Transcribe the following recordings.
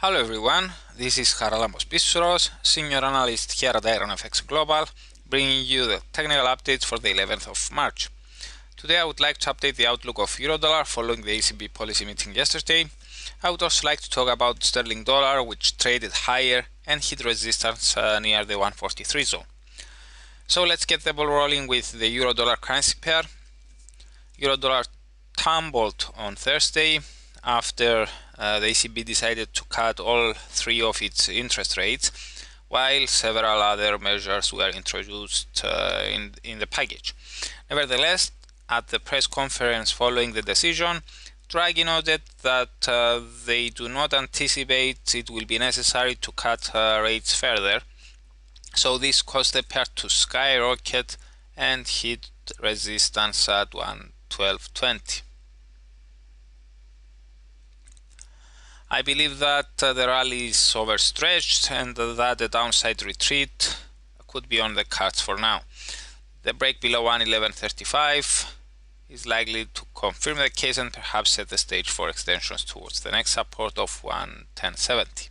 Hello everyone, this is Charalambos Pissouros, Senior Analyst here at IronFX Global, bringing you the technical updates for the 11th of March. Today I would like to update the outlook of Eurodollar following the ECB policy meeting yesterday. I would also like to talk about sterling dollar, which traded higher and hit resistance near the 143 zone. So let's get the ball rolling with the Eurodollar currency pair. Eurodollar tumbled on Thursday after the ECB decided to cut all three of its interest rates, while several other measures were introduced in the package. Nevertheless, at the press conference following the decision, Draghi noted that they do not anticipate it will be necessary to cut rates further, so this caused the pair to skyrocket and hit resistance at 112.20. I believe that the rally is overstretched and that a downside retreat could be on the cards for now. The break below 111.35 is likely to confirm the case and perhaps set the stage for extensions towards the next support of 110.70.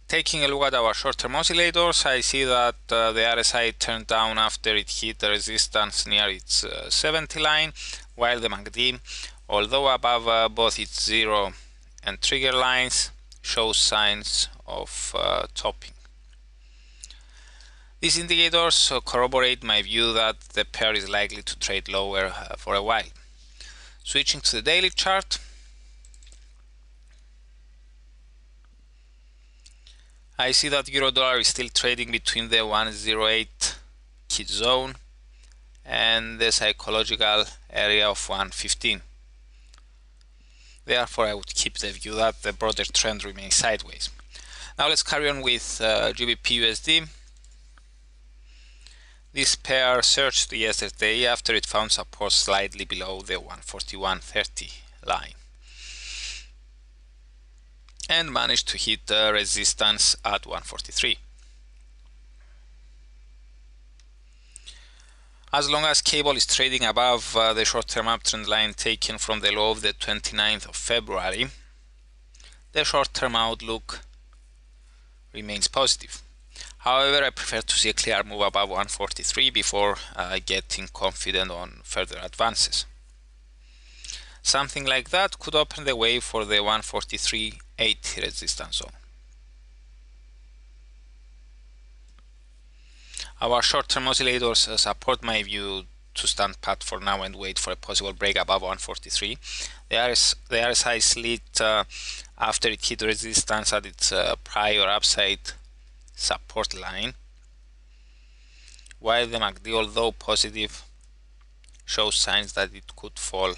Taking a look at our short-term oscillators, I see that the RSI turned down after it hit the resistance near its 70 line, while the MACD, although above both its 0 and trigger lines, shows signs of topping. These indicators corroborate my view that the pair is likely to trade lower for a while. Switching to the daily chart, I see that Eurodollar is still trading between the 108 key zone and the psychological area of 115. Therefore, I would keep the view that the broader trend remains sideways. Now let's carry on with GBP USD. This pair surged yesterday after it found support slightly below the 141.30 line and managed to hit resistance at 143. As long as cable is trading above the short-term uptrend line taken from the low of the 29th of February, the short-term outlook remains positive. However, I prefer to see a clear move above 143 before getting confident on further advances. Something like that could open the way for the 143.80 resistance zone. Our short-term oscillators support my view to stand pat for now and wait for a possible break above 143. The RSI slid after it hit resistance at its prior upside support line, while the MACD, although positive, shows signs that it could fall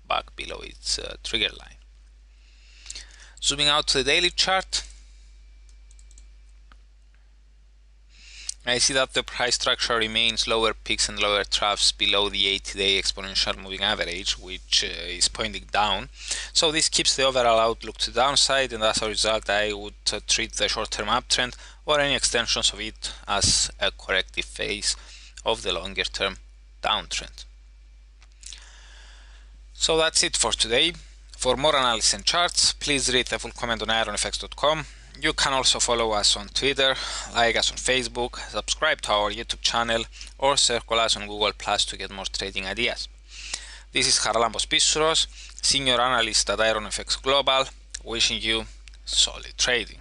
back below its trigger line. Zooming out to the daily chart, I see that the price structure remains lower peaks and lower troughs below the 80-day exponential moving average, which is pointing down. So this keeps the overall outlook to downside, and as a result I would treat the short-term uptrend or any extensions of it as a corrective phase of the longer-term downtrend. So that's it for today. For more analysis and charts, please read the full comment on IronFX.com. You can also follow us on Twitter, like us on Facebook, subscribe to our YouTube channel, or circle us on Google Plus to get more trading ideas. This is Charalambos Pissouros, Senior Analyst at IronFX Global, wishing you solid trading.